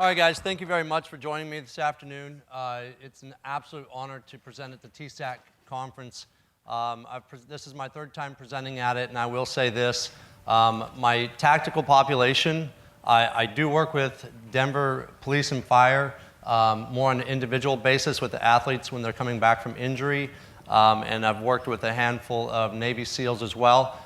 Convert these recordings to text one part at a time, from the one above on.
All right, guys, thank you very much for joining me this afternoon. It's an absolute honor to present at the TSAC conference. This is my third time presenting at it, and I will say this. My tactical population, I do work with Denver Police and Fire more on an individual basis with the athletes when they're coming back from injury, and I've worked with a handful of Navy SEALs as well,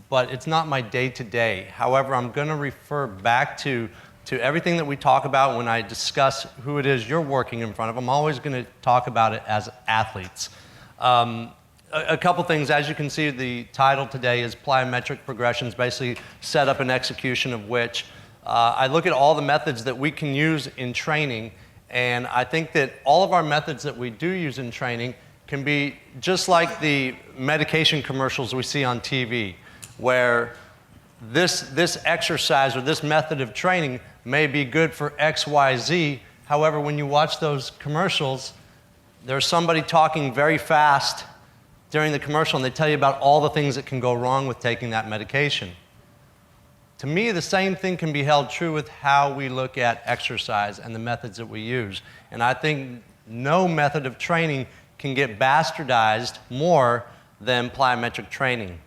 but it's not my day-to-day. However, I'm going to refer back to everything that we talk about when I discuss who it is you're working in front of. I'm always going to talk about it as athletes. A couple things. As you can see, the title today is Plyometric Progressions, basically setup and execution of which I look at all the methods that we can use in training, and I think that all of our methods that we do use in training can be just like the medication commercials we see on TV, where this exercise or this method of training may be good for X, Y, Z. However, when you watch those commercials, there's somebody talking very fast during the commercial, and they tell you about all the things that can go wrong with taking that medication. To me, the same thing can be held true with how we look at exercise and the methods that we use. And I think no method of training can get bastardized more than plyometric training.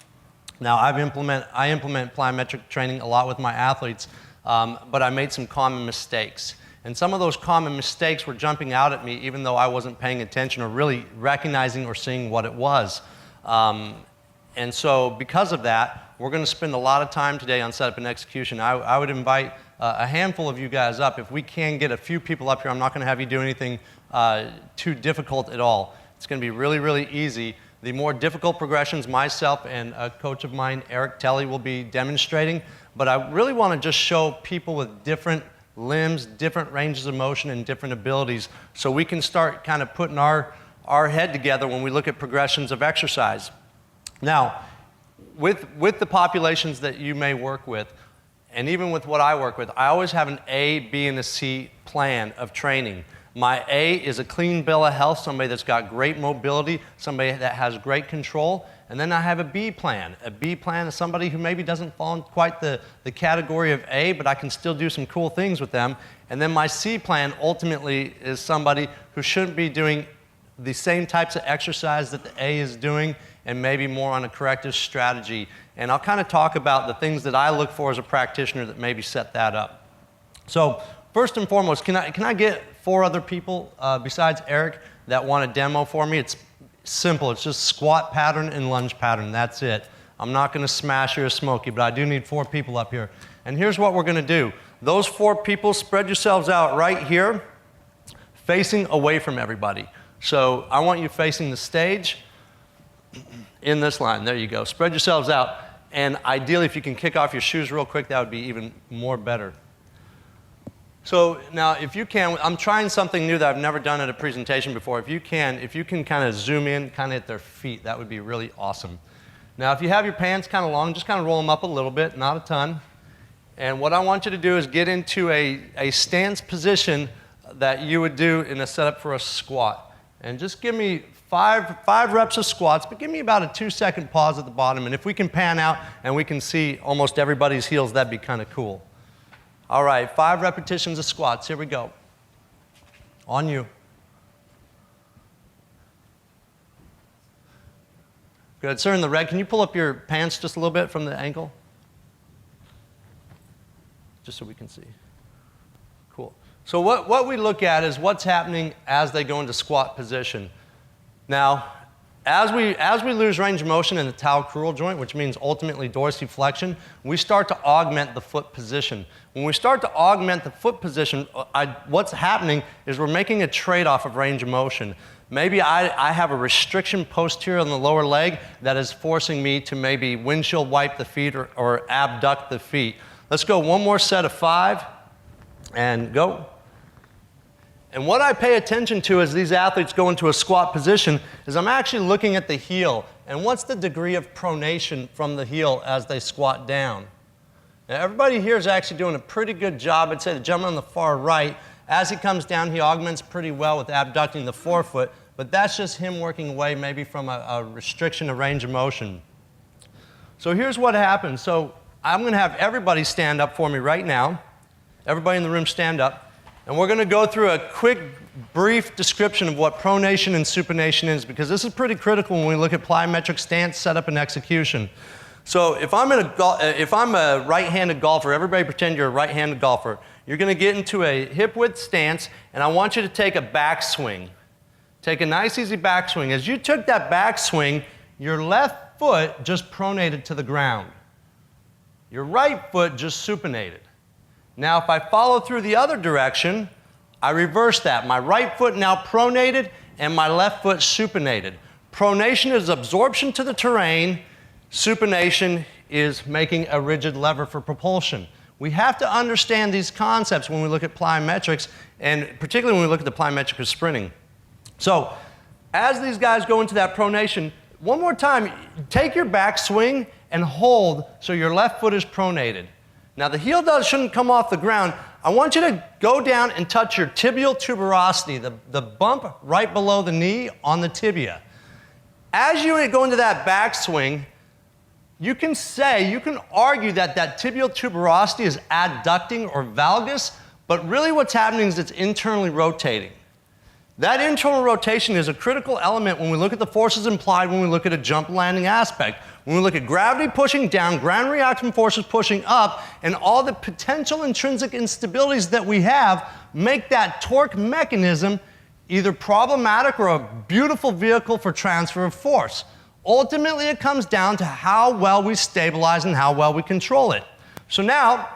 Now, I implement plyometric training a lot with my athletes, but I made some common mistakes. And some of those common mistakes were jumping out at me even though I wasn't paying attention or really recognizing or seeing what it was. And so because of that, we're going to spend a lot of time today on setup and execution. I would invite a handful of you guys up. If we can get a few people up here, I'm not going to have you do anything too difficult at all. It's going to be really, really easy. The more difficult progressions myself and a coach of mine, Eric Telly, will be demonstrating. But I really want to just show people with different limbs, different ranges of motion, and different abilities so we can start kind of putting our head together when we look at progressions of exercise. Now, with the populations that you may work with, and even with what I work with, I always have an A, B, and a C plan of training. My A is a clean bill of health, somebody that's got great mobility, somebody that has great control. And then I have a B plan. A B plan is somebody who maybe doesn't fall in quite the category of A, but I can still do some cool things with them. And then my C plan ultimately is somebody who shouldn't be doing the same types of exercise that the A is doing, and maybe more on a corrective strategy. And I'll kind of talk about the things that I look for as a practitioner that maybe set that up. So first and foremost, can I get 4 other people besides Eric that want a demo for me? It's simple. It's just squat pattern and lunge pattern. That's it. I'm not going to smash you or smoke you, but I do need 4 people up here. And here's what we're going to do. Those 4 people, spread yourselves out right here, facing away from everybody. So I want you facing the stage in this line. There you go. Spread yourselves out. And ideally, if you can kick off your shoes real quick, that would be even more better. So now, if you can, I'm trying something new that I've never done at a presentation before. If you can kind of zoom in, kind of at their feet, that would be really awesome. Now, if you have your pants kind of long, just kind of roll them up a little bit, not a ton. And what I want you to do is get into a stance position that you would do in a setup for a squat. And just give me five reps of squats, but give me about a 2-second pause at the bottom. And if we can pan out and we can see almost everybody's heels, that'd be kind of cool. All right, 5 repetitions of squats. Here we go. On you. Good. Sir in the red, can you pull up your pants just a little bit from the ankle? Just so we can see. Cool. So what we look at is what's happening as they go into squat position. Now, as we lose range of motion in the talocrural joint, which means ultimately dorsiflexion, we start to augment the foot position. When we start to augment the foot position, what's happening is we're making a trade-off of range of motion. Maybe I have a restriction posterior on the lower leg that is forcing me to maybe windshield wipe the feet or abduct the feet. Let's go one more set of 5 and go. And what I pay attention to as these athletes go into a squat position is I'm actually looking at the heel. And what's the degree of pronation from the heel as they squat down? Now, everybody here is actually doing a pretty good job. I'd say the gentleman on the far right, as he comes down, he augments pretty well with abducting the forefoot. But that's just him working away maybe from a restriction of range of motion. So here's what happens. So I'm going to have everybody stand up for me right now. Everybody in the room stand up. And we're going to go through a quick, brief description of what pronation and supination is, because this is pretty critical when we look at plyometric stance, setup, and execution. So if I'm a right-handed golfer, everybody pretend you're a right-handed golfer. You're going to get into a hip-width stance, and I want you to take a backswing. Take a nice, easy backswing. As you took that backswing, your left foot just pronated to the ground. Your right foot just supinated. Now, if I follow through the other direction, I reverse that. My right foot now pronated, and my left foot supinated. Pronation is absorption to the terrain. Supination is making a rigid lever for propulsion. We have to understand these concepts when we look at plyometrics, and particularly when we look at the plyometric of sprinting. So, as these guys go into that pronation, one more time, take your back swing and hold so your left foot is pronated. Now, the heel shouldn't come off the ground. I want you to go down and touch your tibial tuberosity, the bump right below the knee on the tibia. As you go into that backswing, you can argue that tibial tuberosity is adducting or valgus, but really what's happening is it's internally rotating. That internal rotation is a critical element when we look at the forces implied when we look at a jump landing aspect. When we look at gravity pushing down, ground reaction forces pushing up, and all the potential intrinsic instabilities that we have make that torque mechanism either problematic or a beautiful vehicle for transfer of force. Ultimately, it comes down to how well we stabilize and how well we control it. So now,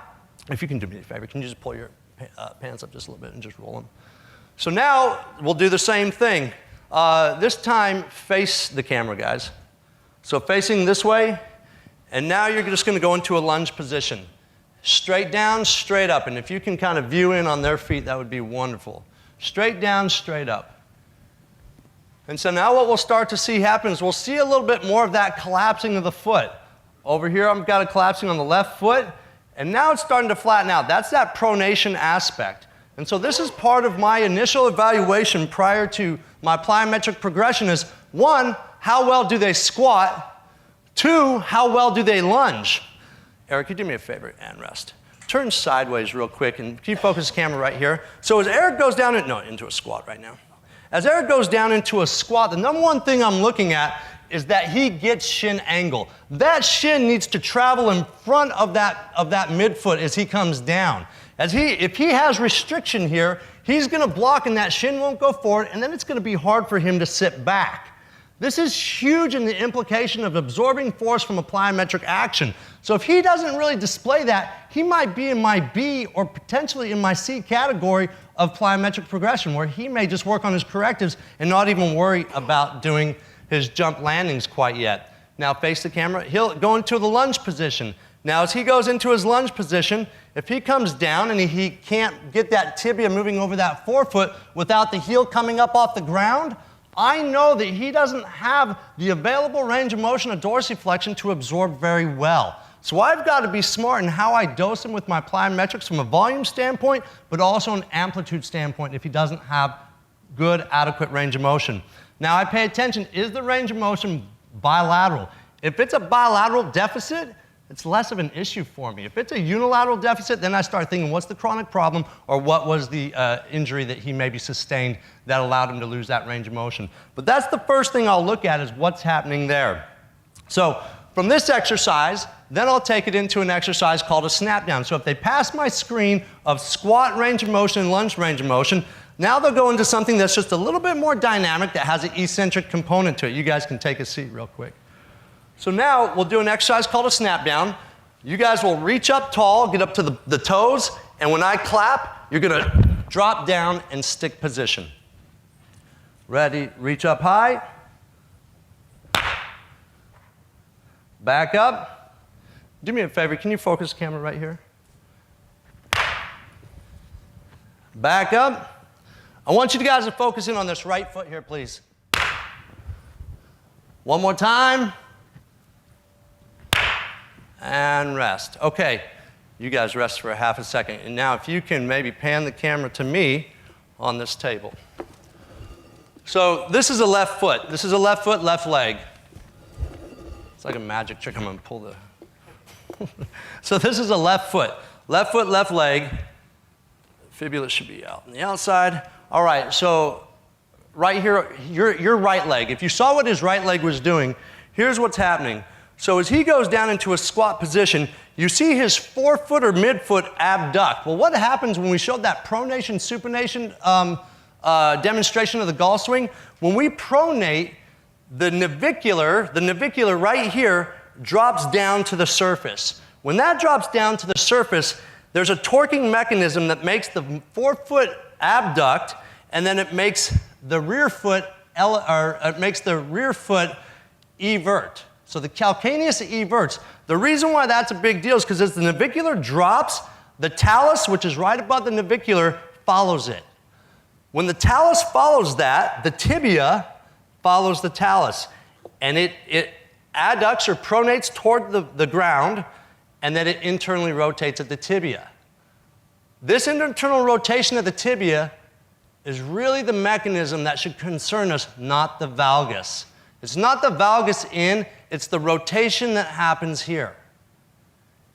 if you can do me a favor, can you just pull your pants up just a little bit and just roll them? So now, we'll do the same thing. This time, face the camera, guys. So facing this way, and now you're just going to go into a lunge position. Straight down, straight up. And if you can kind of view in on their feet, that would be wonderful. Straight down, straight up. And so now what we'll start to see happen is we'll see a little bit more of that collapsing of the foot. Over here, I've got it collapsing on the left foot, and now it's starting to flatten out. That's that pronation aspect. And so this is part of my initial evaluation prior to my plyometric progression is, one, how well do they squat? Two, how well do they lunge? Eric, could you do me a favor and rest? Turn sideways real quick, and can you focus the camera right here? So as Eric goes down, into a squat right now. As Eric goes down into a squat, the number one thing I'm looking at is that he gets shin angle. That shin needs to travel in front of that midfoot as he comes down. If he has restriction here, he's going to block and that shin won't go forward, and then it's going to be hard for him to sit back. This is huge in the implication of absorbing force from a plyometric action. So if he doesn't really display that, he might be in my B or potentially in my C category of plyometric progression, where he may just work on his correctives and not even worry about doing his jump landings quite yet. Now face the camera. He'll go into the lunge position. Now as he goes into his lunge position, if he comes down and he can't get that tibia moving over that forefoot without the heel coming up off the ground, I know that he doesn't have the available range of motion of dorsiflexion to absorb very well. So I've got to be smart in how I dose him with my plyometrics from a volume standpoint, but also an amplitude standpoint if he doesn't have good, adequate range of motion. Now I pay attention, is the range of motion bilateral? If it's a bilateral deficit, it's less of an issue for me. If it's a unilateral deficit, then I start thinking, what's the chronic problem, or what was the injury that he maybe sustained that allowed him to lose that range of motion? But that's the first thing I'll look at is what's happening there. So from this exercise, then I'll take it into an exercise called a snap down. So if they pass my screen of squat range of motion and lunge range of motion, now they'll go into something that's just a little bit more dynamic that has an eccentric component to it. You guys can take a seat real quick. So now we'll do an exercise called a snap down. You guys will reach up tall, get up to the toes, and when I clap, you're going to drop down and stick position. Ready, reach up high. Back up. Do me a favor, can you focus the camera right here? Back up. I want you guys to focus in on this right foot here, please. One more time. And rest. Okay, you guys rest for a half a second. And now if you can maybe pan the camera to me on this table. So this is a left foot. This is a left foot, left leg. It's like a magic trick. I'm going to pull the... So this is a left foot, left leg. Fibula should be out on the outside. All right, so right here, your right leg. If you saw what his right leg was doing, here's what's happening. So as he goes down into a squat position, you see his forefoot or midfoot abduct. Well, what happens when we showed that pronation, supination demonstration of the golf swing? When we pronate, the navicular right here drops down to the surface. When that drops down to the surface, there's a torquing mechanism that makes the forefoot abduct, and then it makes the rear foot evert. So the calcaneus everts. The reason why that's a big deal is because as the navicular drops, the talus, which is right above the navicular, follows it. When the talus follows that, the tibia follows the talus, and it adducts or pronates toward the ground, and then it internally rotates at the tibia. This internal rotation of the tibia is really the mechanism that should concern us, not the valgus. It's not the valgus in, it's the rotation that happens here.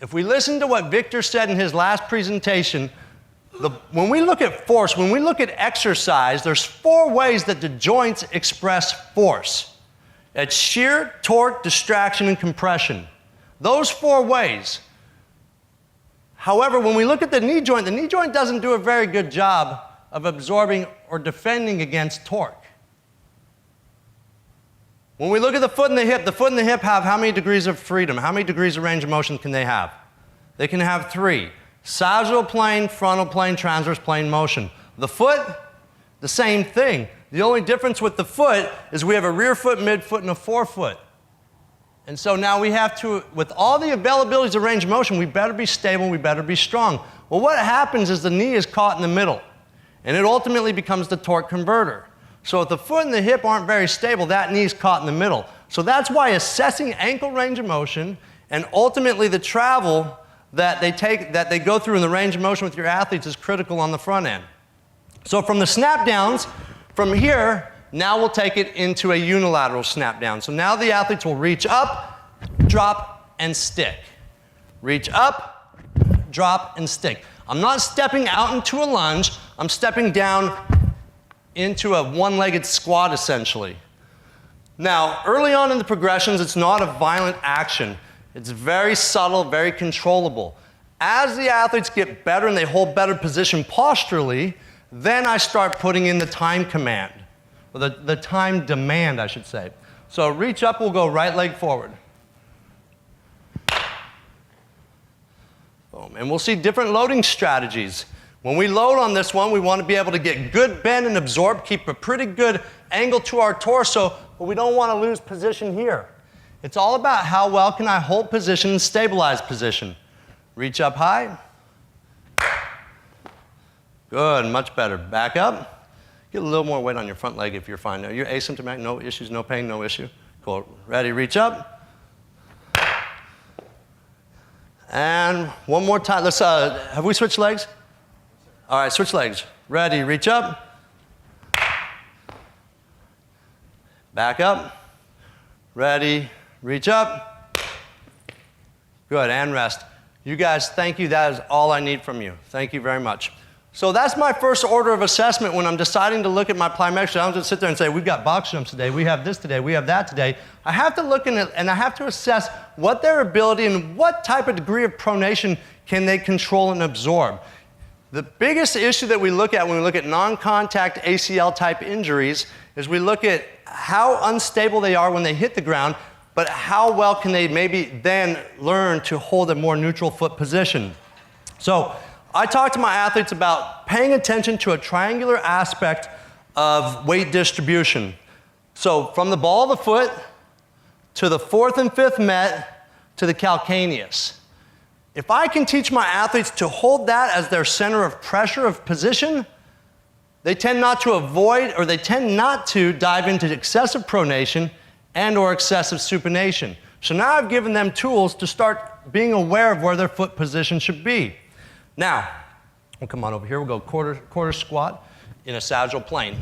If we listen to what Victor said in his last presentation, when we look at force, when we look at exercise, there's 4 ways that the joints express force. It's shear, torque, distraction, and compression. Those 4 ways. However, when we look at the knee joint doesn't do a very good job of absorbing or defending against torque. When we look at the foot and the hip have how many degrees of freedom? How many degrees of range of motion can they have? They can have 3. Sagittal plane, frontal plane, transverse plane motion. The foot, the same thing. The only difference with the foot is we have a rear foot, midfoot, and a forefoot. And so now we have to, with all the availabilities of range of motion, we better be stable, we better be strong. Well, what happens is the knee is caught in the middle, and it ultimately becomes the torque converter. So if the foot and the hip aren't very stable, that knee is caught in the middle. So that's why assessing ankle range of motion and ultimately the travel that they go through in the range of motion with your athletes is critical on the front end. So from the snap downs, from here, now we'll take it into a unilateral snap down. So now the athletes will reach up, drop, and stick. Reach up, drop, and stick. I'm not stepping out into a lunge, I'm stepping down into a one-legged squat essentially. Now, early on in the progressions, it's not a violent action. It's very subtle, very controllable. As the athletes get better and they hold better position posturally, then I start putting in the time command, or the time demand, I should say. So reach up, we'll go right leg forward. Boom. And we'll see different loading strategies. When we load on this one, we want to be able to get good bend and absorb, keep a pretty good angle to our torso, but we don't want to lose position here. It's all about how well can I hold position and stabilize position. Reach up high. Good, much better. Back up. Get a little more weight on your front leg if you're fine. Now, you're asymptomatic, no issues, no pain, no issue. Cool. Ready, reach up. And one more time. Let's, have we switched legs? All right, switch legs. Ready, reach up. Back up. Ready, reach up. Good, and rest. You guys, thank you. That is all I need from you. Thank you very much. So that's my first order of assessment when I'm deciding to look at my plyometrics. I don't just sit there and say, we've got box jumps today, we have this today, we have that today. I have to look in it, and I have to assess what their ability and what type of degree of pronation can they control and absorb. The biggest issue that we look at when we look at non-contact ACL type injuries is we look at how unstable they are when they hit the ground, but how well can they maybe then learn to hold a more neutral foot position. So I talk to my athletes about paying attention to a triangular aspect of weight distribution. So from the ball of the foot to the 4th and 5th met to the calcaneus. If I can teach my athletes to hold that as their center of pressure of position, they tend not to avoid, or they tend not to dive into excessive pronation and or excessive supination. So now I've given them tools to start being aware of where their foot position should be. Now, we'll come on over here, we'll go quarter squat in a sagittal plane.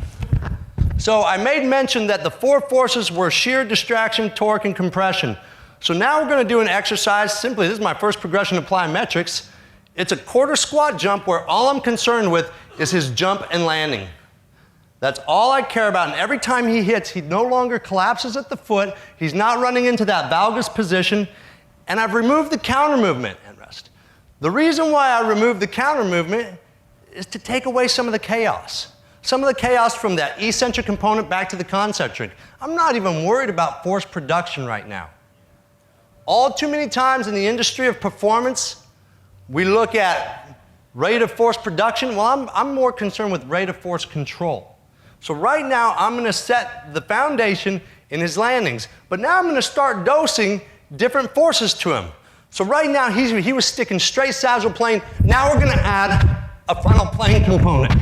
So I made mention that the 4 forces were shear, distraction, torque, and compression. So now we're going to do an exercise, simply, this is my first progression of plyometrics, It's a quarter squat jump where all I'm concerned with is his jump and landing. That's all I care about, and every time he hits, he no longer collapses at the foot, he's not running into that valgus position, and I've removed the counter movement and rest. The reason why I removed the counter movement is to take away some of the chaos. Some of the chaos from that eccentric component back to the concentric. I'm not even worried about force production right now. All too many times in the industry of performance, we look at rate of force production. Well, I'm more concerned with rate of force control. So right now, I'm going to set the foundation in his landings. But now I'm going to start dosing different forces to him. So right now, he was sticking straight sagittal plane. Now we're going to add a frontal plane component.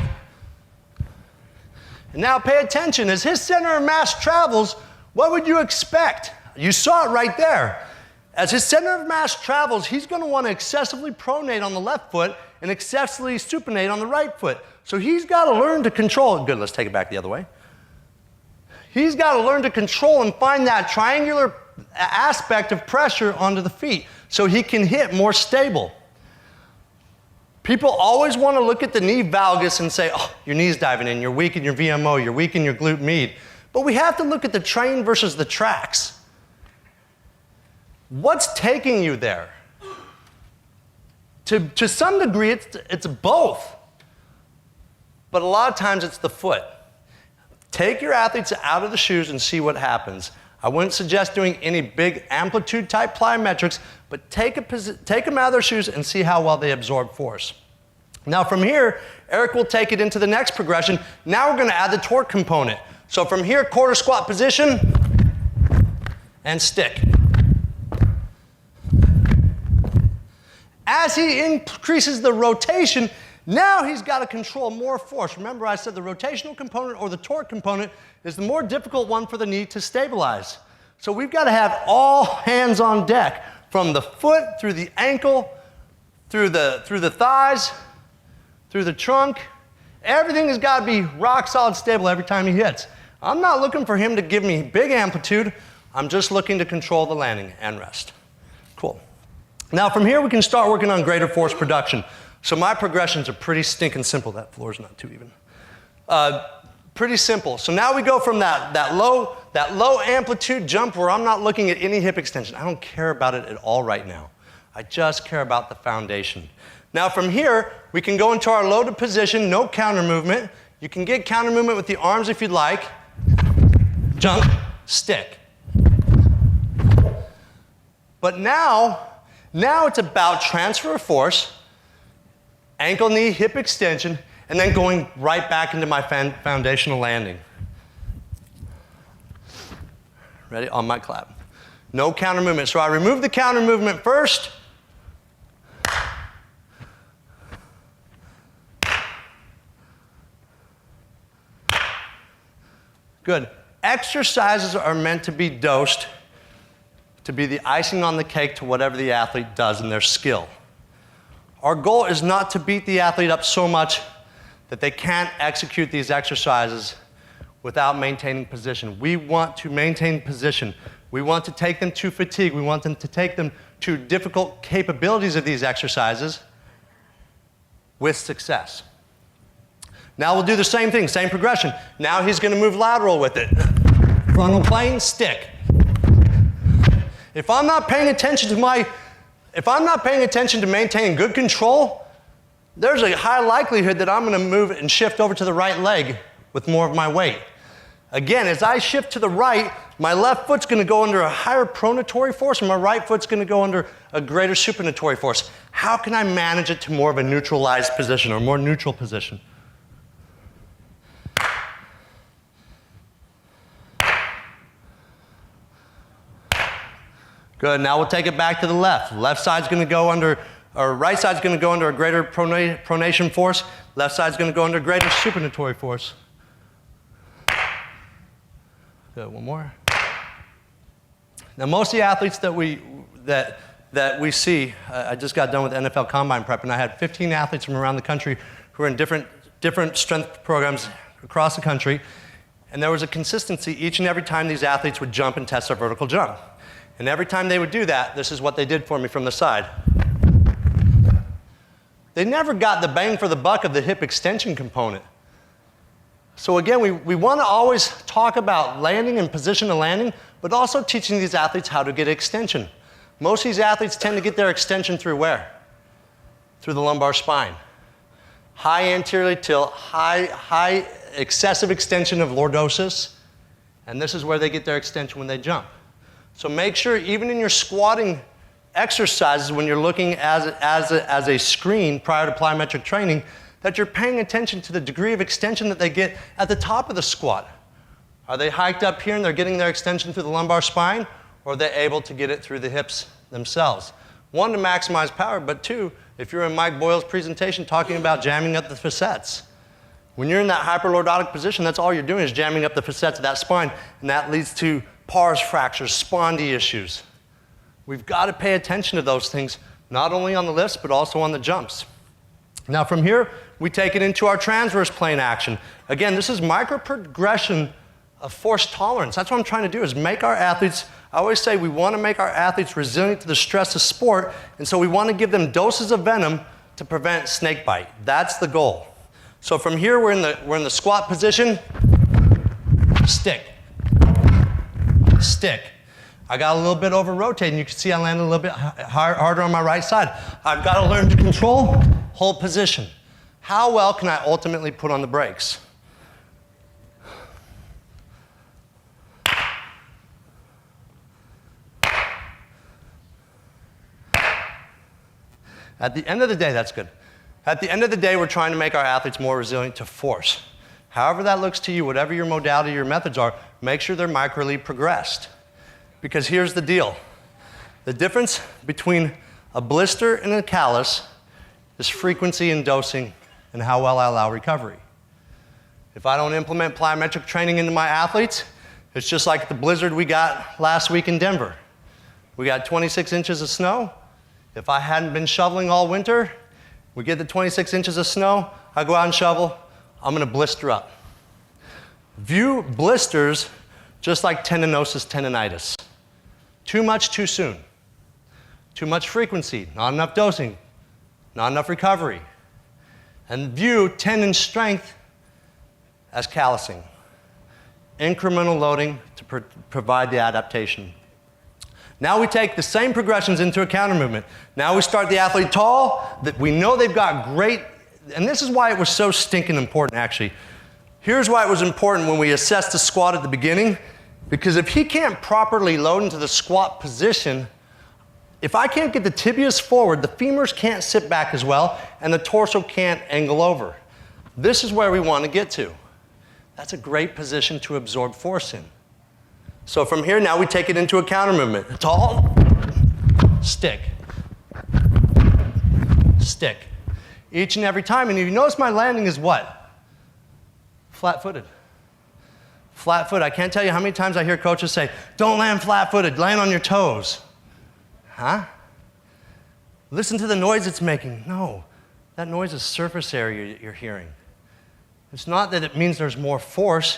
And now pay attention. As his center of mass travels, what would you expect? You saw it right there. As his center of mass travels, he's going to want to excessively pronate on the left foot and excessively supinate on the right foot. So he's got to learn to control it. Good, let's take it back the other way. He's got to learn to control and find that triangular aspect of pressure onto the feet so he can hit more stable. People always want to look at the knee valgus and say, oh, your knee's diving in, you're weak in your VMO, you're weak in your glute med. But we have to look at the train versus the tracks. What's taking you there? To some degree, it's both. But a lot of times it's the foot. Take your athletes out of the shoes and see what happens. I wouldn't suggest doing any big amplitude type plyometrics, but take them out of their shoes and see how well they absorb force. Now from here, Eric will take it into the next progression. Now we're going to add the torque component. So from here, quarter squat position and stick. As he increases the rotation, now he's got to control more force. Remember I said the rotational component or the torque component is the more difficult one for the knee to stabilize. So we've got to have all hands on deck, from the foot, through the ankle, through the thighs, through the trunk. Everything has got to be rock solid stable every time he hits. I'm not looking for him to give me big amplitude. I'm just looking to control the landing and rest. Cool. Now from here we can start working on greater force production. So my progressions are pretty stinking simple. That floor's not too even. Pretty simple. So now we go from that low amplitude jump where I'm not looking at any hip extension. I don't care about it at all right now. I just care about the foundation. Now from here, we can go into our loaded position, no counter movement. You can get counter movement with the arms if you'd like. Jump, stick. But now it's about transfer of force, ankle, knee, hip extension, and then going right back into my foundational landing. Ready? On my clap. No counter movement. So I remove the counter movement first. Good. Exercises are meant to be dosed to be the icing on the cake to whatever the athlete does in their skill. Our goal is not to beat the athlete up so much that they can't execute these exercises without maintaining position. We want to maintain position. We want to take them to fatigue. We want them to take them to difficult capabilities of these exercises with success. Now we'll do the same thing, same progression. Now he's going to move lateral with it. Frontal plane, stick. If I'm not paying attention to maintaining good control, there's a high likelihood that I'm going to move and shift over to the right leg with more of my weight. Again, as I shift to the right, my left foot's going to go under a higher pronatory force and my right foot's going to go under a greater supinatory force. How can I manage it to more of a neutralized position or more neutral position? Good, now we'll take it back to the left. Left side's going to go under, or right side's going to go under a greater pronation force. Left side's going to go under greater supinatory force. Good, one more. Now most of the athletes that we see, I just got done with NFL Combine Prep, and I had 15 athletes from around the country who were in different strength programs across the country, and there was a consistency each and every time these athletes would jump and test their vertical jump. And every time they would do that, this is what they did for me from the side. they never got the bang for the buck of the hip extension component. So again, we want to always talk about landing and position of landing, but also teaching these athletes how to get extension. Most of these athletes tend to get their extension through where? Through the lumbar spine. High anterior tilt, high excessive extension of lordosis, and this is where they get their extension when they jump. So make sure, even in your squatting exercises, when you're looking as a screen prior to plyometric training, that you're paying attention to the degree of extension that they get at the top of the squat. Are they hiked up here and they're getting their extension through the lumbar spine, or are they able to get it through the hips themselves? One, to maximize power, but two, if you're in Mike Boyle's presentation talking about jamming up the facets. When you're in that hyperlordotic position, that's all you're doing is jamming up the facets of that spine, and that leads to pars fractures, spondy issues. We've got to pay attention to those things, not only on the lifts, but also on the jumps. Now from here, we take it into our transverse plane action. Again, this is micro progression of force tolerance. That's what I'm trying to do, is make our athletes, I always say we want to make our athletes resilient to the stress of sport, and so we want to give them doses of venom to prevent snake bite. That's the goal. So from here, we're in the squat position, stick, stick. I got a little bit over rotating. You can see I landed a little bit harder on my right side. I've got to learn to control, hold position. How well can I ultimately put on the brakes? At the end of the day, that's good. At the end of the day, we're trying to make our athletes more resilient to force. However that looks to you, whatever your modality, your methods are, make sure they're microly progressed. Because here's the deal. The difference between a blister and a callus is frequency and dosing and how well I allow recovery. If I don't implement plyometric training into my athletes, it's just like the blizzard we got last week in Denver. We got 26 inches of snow. If I hadn't been shoveling all winter, we get the 26 inches of snow, I go out and shovel, I'm going to blister up. View blisters just like tendinosis, tendinitis. Too much too soon. Too much frequency, not enough dosing, not enough recovery. And view tendon strength as callousing. Incremental loading to provide the adaptation. Now we take the same progressions into a counter movement. Now we start the athlete tall, that we know they've got great, and this is why it was so stinking important actually. Here's why it was important when we assessed the squat at the beginning, because if he can't properly load into the squat position, if I can't get the tibias forward, the femurs can't sit back as well, and the torso can't angle over. This is where we want to get to. That's a great position to absorb force in. So from here, now we take it into a counter movement. Tall, stick, stick. Each and every time, and you notice my landing is what? Flat-footed. Flat-footed. I can't tell you how many times I hear coaches say, don't land flat-footed, land on your toes. Huh? Listen to the noise it's making. No, that noise is surface area you're hearing. It's not that it means there's more force.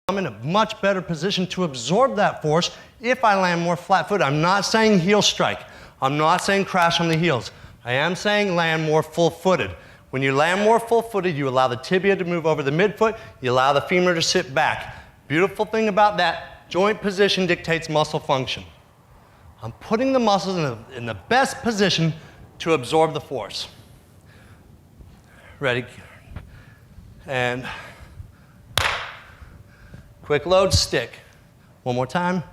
I'm in a much better position to absorb that force if I land more flat-footed. I'm not saying heel strike. I'm not saying crash on the heels. I am saying land more full-footed. When you land more full-footed, you allow the tibia to move over the midfoot, you allow the femur to sit back. Beautiful thing about that, joint position dictates muscle function. I'm putting the muscles in the best position to absorb the force. Ready? And quick load, stick. One more time.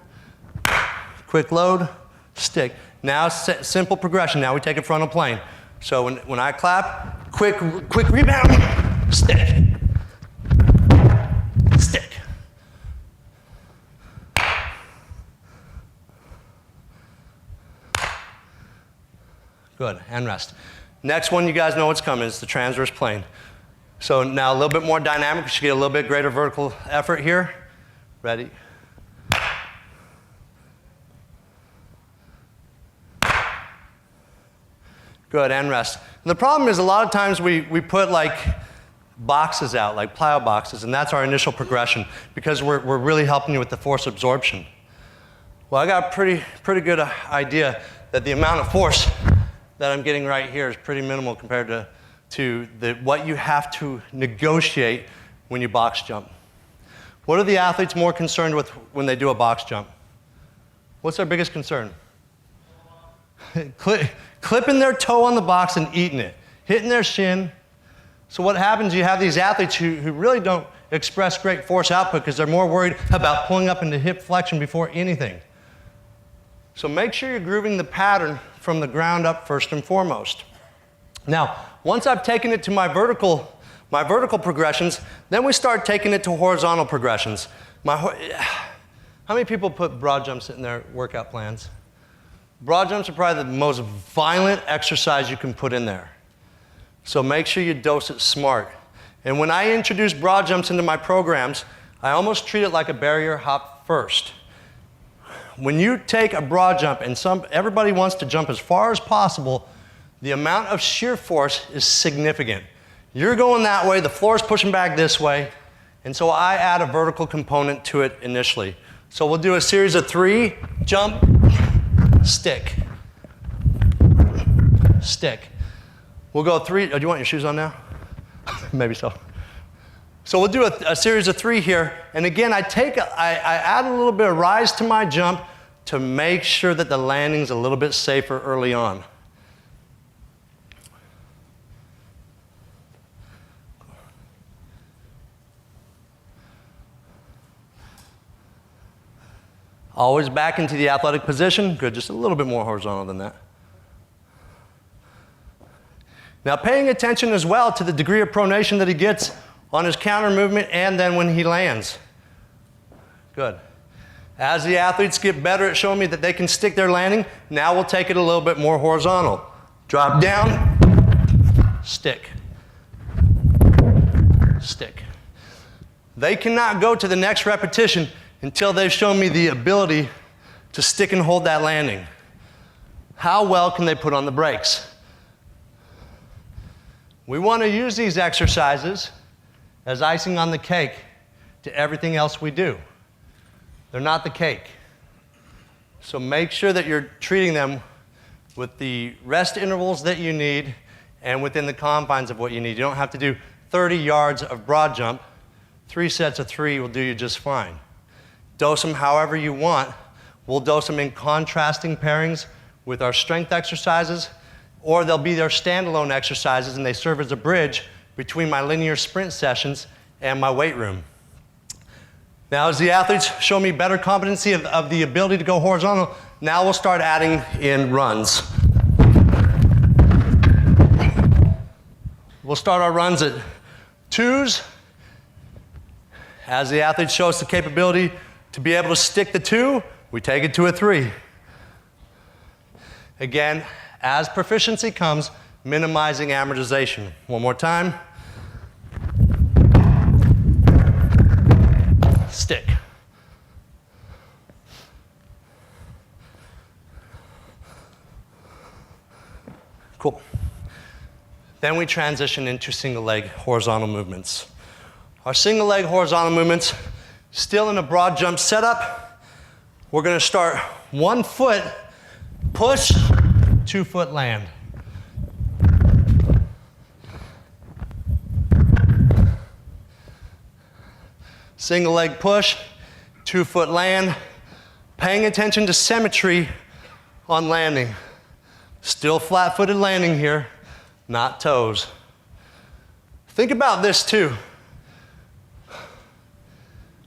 Quick load, stick. Now simple progression. Now we take it frontal plane. So when I clap, quick rebound, stick. Stick. Good, and rest. Next one, you guys know what's coming, it's the transverse plane. So now a little bit more dynamic, we should get a little bit greater vertical effort here. Ready? Good, and rest. And the problem is a lot of times we put like boxes out, like plyo boxes, and that's our initial progression because we're really helping you with the force absorption. Well, I got a pretty good idea that the amount of force that I'm getting right here is pretty minimal compared to what you have to negotiate when you box jump. What are the athletes more concerned with when they do a box jump? What's their biggest concern? Clipping their toe on the box and eating it, hitting their shin. So what happens, you have these athletes who really don't express great force output because they're more worried about pulling up into hip flexion before anything. So make sure you're grooving the pattern from the ground up first and foremost. Now, once I've taken it to my vertical progressions, then we start taking it to horizontal progressions. How many people put broad jumps in their workout plans? Broad jumps are probably the most violent exercise you can put in there. So make sure you dose it smart. And when I introduce broad jumps into my programs, I almost treat it like a barrier hop first. When you take a broad jump, and everybody wants to jump as far as possible, the amount of shear force is significant. You're going that way, the floor is pushing back this way, and so I add a vertical component to it initially. So we'll do a series of 3, jump, stick, stick. We'll go 3, do you want your shoes on now? Maybe so. So we'll do a series of 3 here, and again, I add a little bit of rise to my jump to make sure that the landing's a little bit safer early on. Always back into the athletic position. Good, just a little bit more horizontal than that. Now paying attention as well to the degree of pronation that he gets on his counter movement and then when he lands. Good. As the athletes get better at showing me that they can stick their landing, now we'll take it a little bit more horizontal. Drop down, stick, stick. They cannot go to the next repetition until they've shown me the ability to stick and hold that landing. How well can they put on the brakes? We want to use these exercises as icing on the cake to everything else we do. They're not the cake. So make sure that you're treating them with the rest intervals that you need and within the confines of what you need. You don't have to do 30 yards of broad jump. 3 sets of 3 will do you just fine. Dose them however you want. We'll dose them in contrasting pairings with our strength exercises, or they'll be their standalone exercises and they serve as a bridge between my linear sprint sessions and my weight room. Now as the athletes show me better competency of the ability to go horizontal, now we'll start adding in runs. We'll start our runs at 2s. As the athletes show us the capability to be able to stick the 2, we take it to a 3. Again, as proficiency comes, minimizing amortization. One more time. Stick. Cool. Then we transition into single leg horizontal movements. Our single leg horizontal movements, still in a broad jump setup. We're going to start 1 foot push, 2 foot land. Single leg push, 2 foot land. Paying attention to symmetry on landing. Still flat-footed landing here, not toes. Think about this too.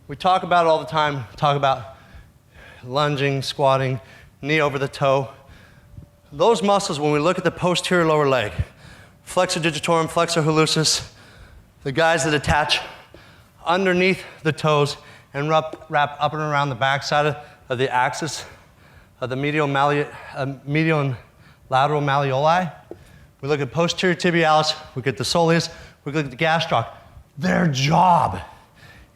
We talk about it all the time, talk about lunging, squatting, knee over the toe. Those muscles, when we look at the posterior lower leg, flexor digitorum, flexor hallucis, the guys that attach underneath the toes and wrap up and around the backside of the axis of the medial and lateral malleoli. We look at posterior tibialis, we look at the soleus, we look at the gastroc. Their job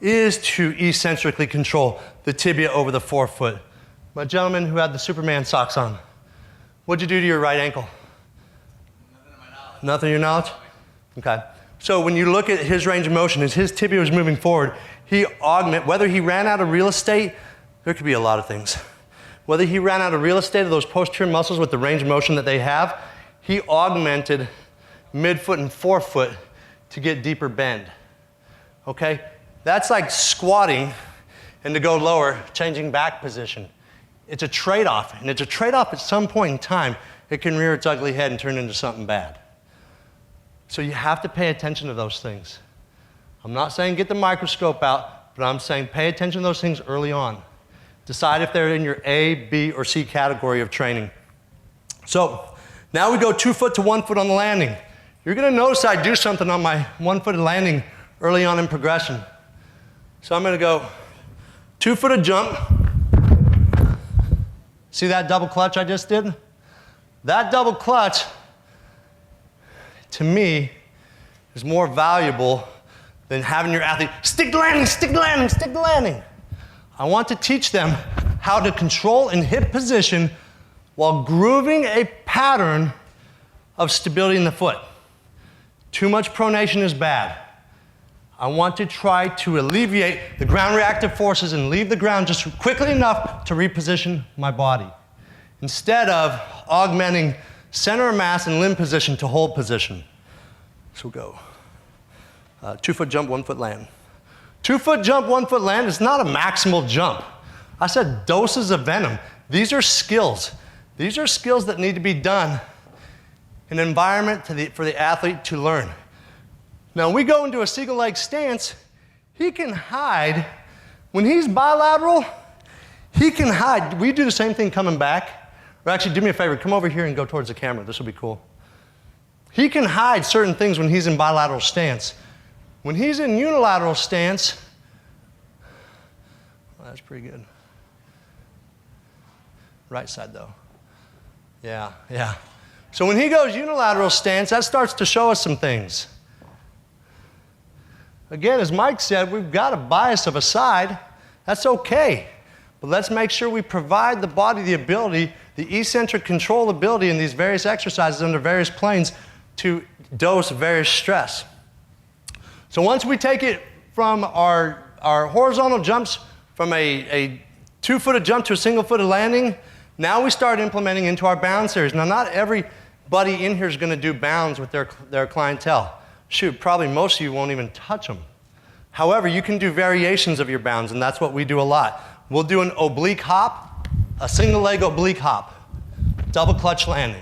is to eccentrically control the tibia over the forefoot. My gentleman who had the Superman socks on, what'd you do to your right ankle? Nothing to my knowledge. Nothing to your knowledge? Okay. So when you look at his range of motion, as his tibia was moving forward, whether he ran out of real estate, there could be a lot of things. Whether he ran out of real estate of those posterior muscles with the range of motion that they have, he augmented midfoot and forefoot to get deeper bend. Okay? That's like squatting and to go lower, changing back position. It's a trade-off, and it's a trade-off at some point in time. It can rear its ugly head and turn into something bad. So you have to pay attention to those things. I'm not saying get the microscope out, but I'm saying pay attention to those things early on. Decide if they're in your A, B, or C category of training. So now we go 2 foot to 1 foot on the landing. You're going to notice I do something on my 1-footed landing early on in progression. So I'm going to go 2-footed jump. See that double clutch I just did? That double clutch, to me, is more valuable than having your athlete stick the landing, stick the landing, stick the landing. I want to teach them how to control and hip position while grooving a pattern of stability in the foot. Too much pronation is bad. I want to try to alleviate the ground reactive forces and leave the ground just quickly enough to reposition my body, instead of augmenting center of mass and limb position to hold position. So we'll go 2-foot jump, 1-foot land. 2-foot jump, 1-foot land is not a maximal jump. I said doses of venom. These are skills. These are skills that need to be done in an environment for the athlete to learn. Now, when we go into a single leg stance, he can hide. When he's bilateral, he can hide. We do the same thing coming back. Or actually, do me a favor, come over here and go towards the camera. This will be cool. He can hide certain things when he's in bilateral stance. When he's in unilateral stance, well, that's pretty good. Right side, though. Yeah, yeah. So when he goes unilateral stance, that starts to show us some things. Again, as Mike said, we've got a bias of a side. That's okay. But let's make sure we provide the body the ability, the eccentric control ability in these various exercises under various planes to dose various stress. So once we take it from our horizontal jumps from a 2-footed jump to a single-footed landing, now we start implementing into our bound series. Now, not everybody in here is going to do bounds with their clientele. Shoot, probably most of you won't even touch them. However, you can do variations of your bounds, and that's what we do a lot. We'll do an oblique hop, a single leg oblique hop, double clutch landing.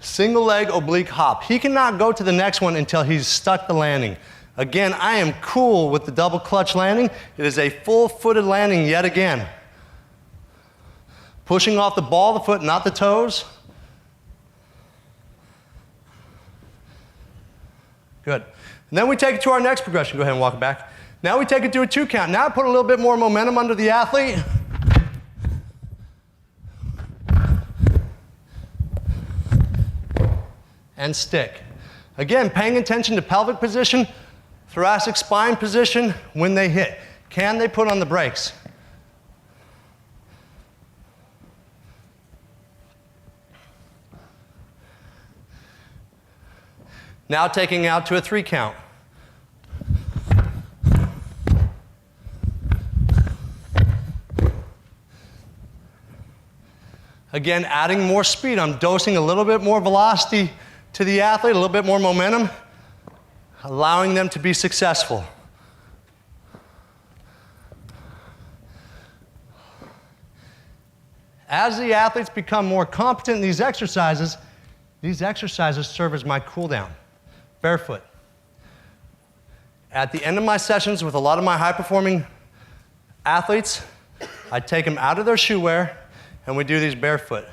Single leg oblique hop. He cannot go to the next one until he's stuck the landing. Again, I am cool with the double clutch landing. It is a full-footed landing yet again. Pushing off the ball of the foot, not the toes. Good. And then we take it to our next progression. Go ahead and walk it back. Now we take it to a 2 count. Now I put a little bit more momentum under the athlete. And stick. Again, paying attention to pelvic position, thoracic spine position when they hit. Can they put on the brakes? Now taking out to a 3 count. Again, adding more speed. I'm dosing a little bit more velocity to the athlete, a little bit more momentum, allowing them to be successful. As the athletes become more competent in these exercises serve as my cool down. Barefoot. At the end of my sessions with a lot of my high-performing athletes, I take them out of their shoe wear and we do these barefoot.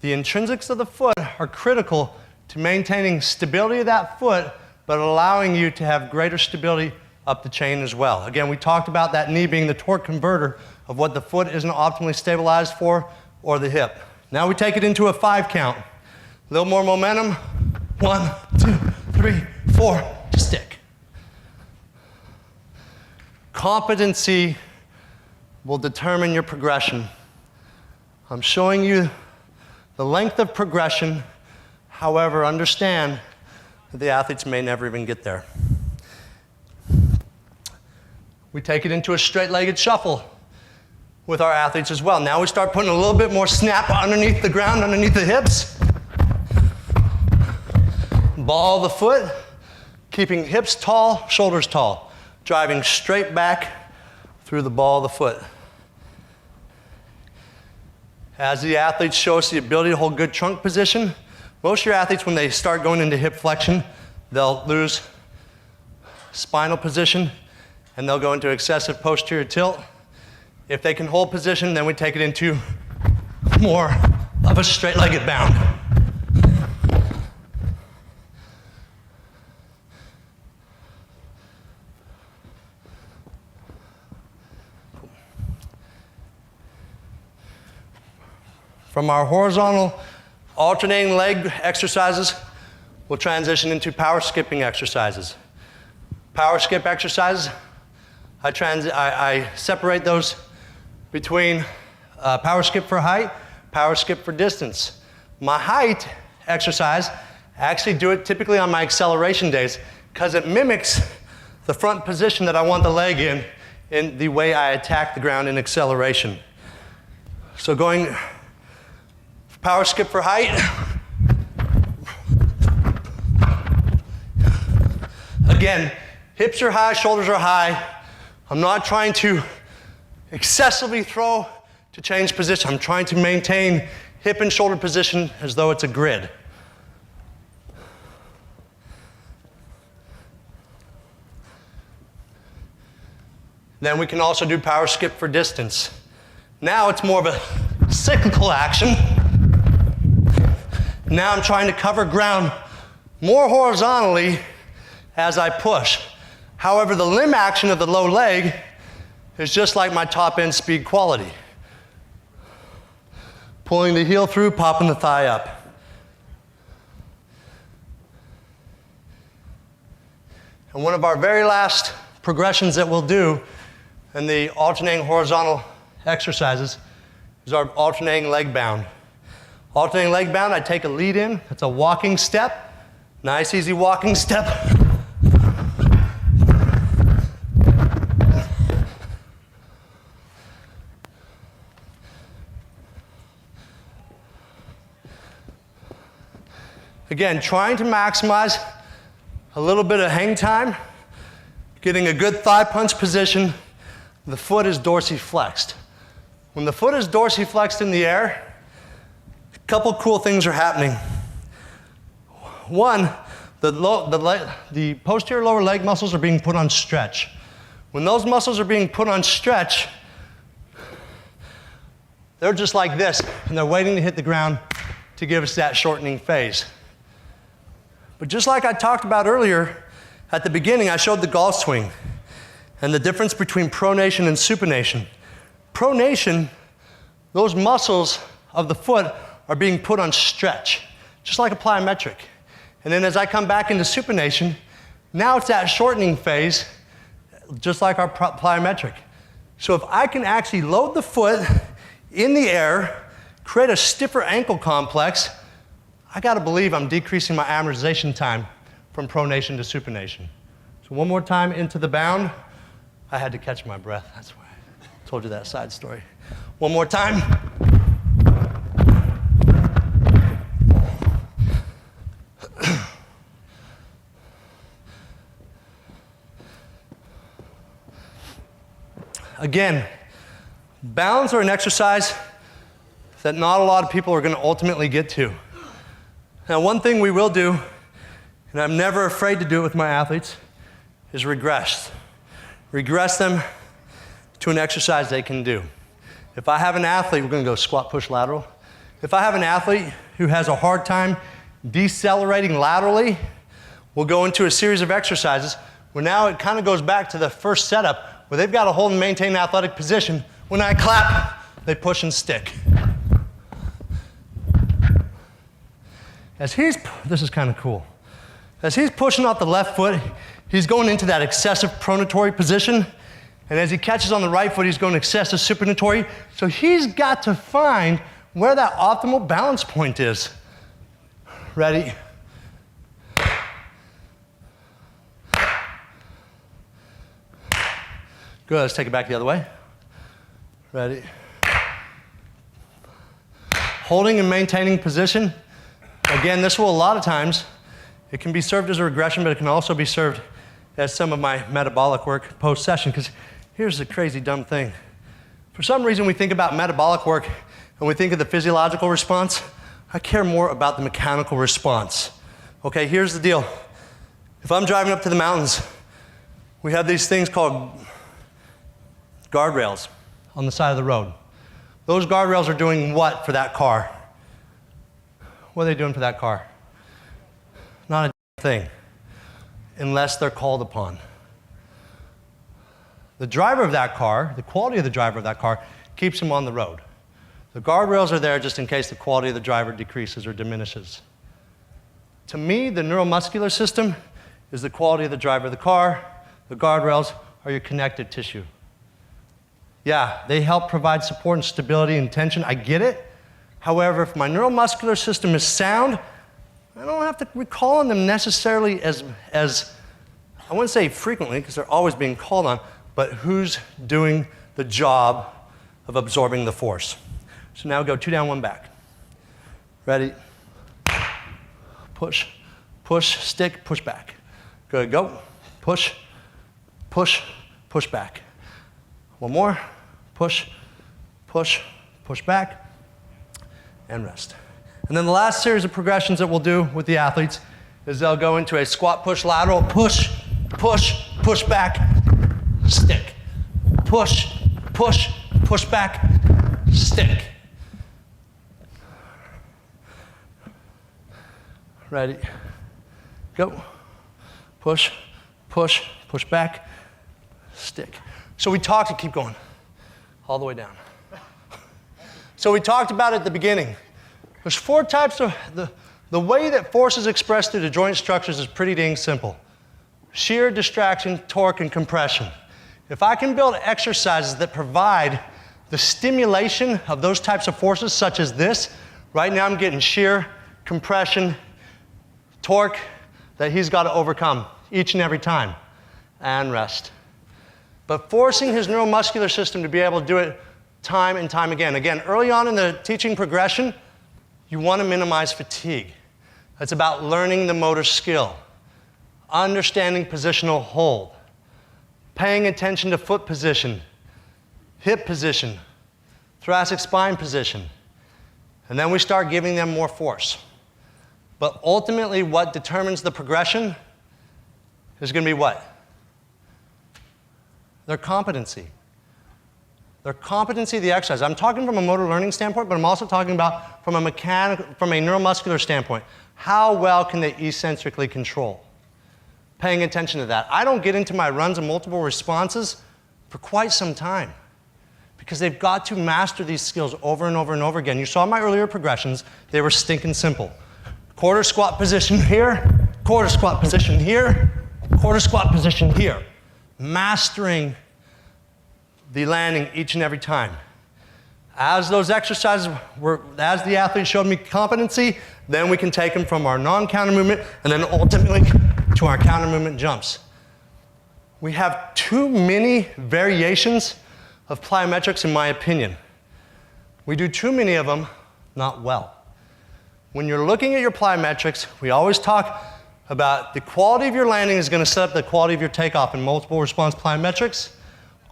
The intrinsics of the foot are critical to maintaining stability of that foot, but allowing you to have greater stability up the chain as well. Again, we talked about that knee being the torque converter of what the foot isn't optimally stabilized for, or the hip. Now we take it into a 5 count. A little more momentum. 1, 2, 3, 4, stick. Competency will determine your progression. I'm showing you the length of progression. However, understand that the athletes may never even get there. We take it into a straight-legged shuffle. with our athletes as well. Now we start putting a little bit more snap underneath the ground, underneath the hips. Ball the foot, keeping hips tall, shoulders tall, driving straight back through the ball of the foot. As the athletes show us the ability to hold good trunk position, most of your athletes, when they start going into hip flexion, they'll lose spinal position and they'll go into excessive posterior tilt. If they can hold position, then we take it into more of a straight-legged bound. From our horizontal alternating leg exercises, we'll transition into power skipping exercises. Power skip exercises, I separate those between power skip for height, power skip for distance. My height exercise, I actually do it typically on my acceleration days because it mimics the front position that I want the leg in the way I attack the ground in acceleration. So going power skip for height. Again, hips are high, shoulders are high. I'm not trying to excessively throw to change position. I'm trying to maintain hip and shoulder position as though it's a grid. Then we can also do power skip for distance. Now it's more of a cyclical action. Now I'm trying to cover ground more horizontally as I push. However, the limb action of the low leg is just like my top end speed quality. Pulling the heel through, popping the thigh up. And one of our very last progressions that we'll do in the alternating horizontal exercises is our alternating leg bound. Alternating leg bound, I take a lead in. It's a walking step. Nice, easy walking step. Again, trying to maximize a little bit of hang time, getting a good thigh punch position. The foot is dorsiflexed. When the foot is dorsiflexed in the air, a couple cool things are happening. One, the posterior lower leg muscles are being put on stretch. When those muscles are being put on stretch, they're just like this, and they're waiting to hit the ground to give us that shortening phase. But just like I talked about earlier, at the beginning I showed the golf swing and the difference between pronation and supination. Pronation, those muscles of the foot are being put on stretch, just like a plyometric. And then as I come back into supination, now it's that shortening phase, just like our plyometric. So if I can actually load the foot in the air, create a stiffer ankle complex, I gotta believe I'm decreasing my amortization time from pronation to supination. So one more time into the bound. I had to catch my breath, that's why I told you that side story. One more time. Again, bounds are an exercise that not a lot of people are going to ultimately get to. Now, one thing we will do, and I'm never afraid to do it with my athletes, is regress. Regress them to an exercise they can do. If I have an athlete, we're going to go squat, push, lateral. If I have an athlete who has a hard time decelerating laterally, we'll go into a series of exercises where now it kind of goes back to the first setup where they've got to hold and maintain an athletic position. When I clap, they push and stick. This is kind of cool. As he's pushing off the left foot, he's going into that excessive pronatory position. And as he catches on the right foot, he's going excessive supinatory. So he's got to find where that optimal balance point is. Ready? Good, let's take it back the other way. Ready? Holding and maintaining position. Again, this will a lot of times, it can be served as a regression, but it can also be served as some of my metabolic work post-session, because here's the crazy dumb thing. For some reason, we think about metabolic work and we think of the physiological response. I care more about the mechanical response. Okay, here's the deal. If I'm driving up to the mountains, we have these things called guardrails on the side of the road. Those guardrails are doing what for that car? What are they doing for that car? Not a thing, unless they're called upon. The driver of that car, the quality of the driver of that car, keeps him on the road. The guardrails are there just in case the quality of the driver decreases or diminishes. To me, the neuromuscular system is the quality of the driver of the car. The guardrails are your connective tissue. Yeah, they help provide support and stability and tension. I get it. However, if my neuromuscular system is sound, I don't have to recall on them necessarily as I wouldn't say frequently, because they're always being called on, but who's doing the job of absorbing the force. So now go 2 down, 1 back. Ready? Push, push, stick, push back. Good, go. Push, push, push back. One more. Push, push, push back, and rest. And then the last series of progressions that we'll do with the athletes is they'll go into a squat, push, lateral, push, push, push back, stick. Push, push, push back, stick. Ready? Go. Push, push, push back, stick. So we talked to keep going all the way down. So we talked about it at the beginning. There's 4 types of, the way that force is expressed through the joint structures is pretty dang simple. Shear, distraction, torque, and compression. If I can build exercises that provide the stimulation of those types of forces, such as this, right now I'm getting shear, compression, torque that he's got to overcome each and every time, and rest. But forcing his neuromuscular system to be able to do it time and time again. Again, early on in the teaching progression, you want to minimize fatigue. That's about learning the motor skill, understanding positional hold, paying attention to foot position, hip position, thoracic spine position. And then we start giving them more force. But ultimately, what determines the progression is going to be what? Their competency. Their competency of the exercise. I'm talking from a motor learning standpoint, but I'm also talking about from a neuromuscular standpoint. How well can they eccentrically control? Paying attention to that. I don't get into my runs and multiple responses for quite some time because they've got to master these skills over and over and over again. You saw my earlier progressions. They were stinking simple. Quarter squat position here, quarter squat position here, quarter squat position here. Mastering the landing each and every time. As those exercises as the athlete showed me competency, then we can take them from our non-counter movement and then ultimately to our counter movement jumps. We have too many variations of plyometrics in my opinion. We do too many of them not well. When you're looking at your plyometrics, we always talk about the quality of your landing is going to set up the quality of your takeoff in multiple response plyometrics.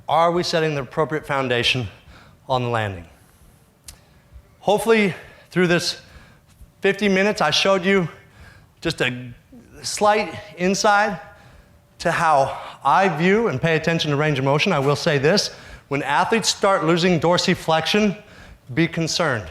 Are we setting the appropriate foundation on the landing? Hopefully, through this 50 minutes, I showed you just a slight insight to how I view and pay attention to range of motion. I will say this, when athletes start losing dorsiflexion, be concerned.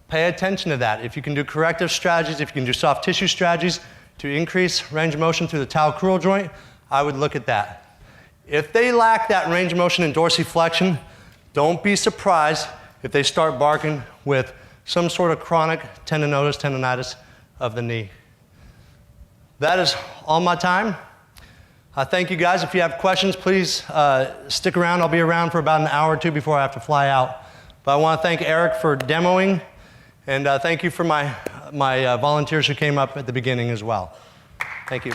Pay attention to that. If you can do corrective strategies, if you can do soft tissue strategies to increase range of motion through the talocrural joint, I would look at that. If they lack that range of motion and dorsiflexion, don't be surprised if they start barking with some sort of chronic tendonitis of the knee. That is all my time. Thank you guys. If you have questions, please stick around. I'll be around for about an hour or two before I have to fly out. But I want to thank Eric for demoing, and thank you for my volunteers who came up at the beginning as well. Thank you.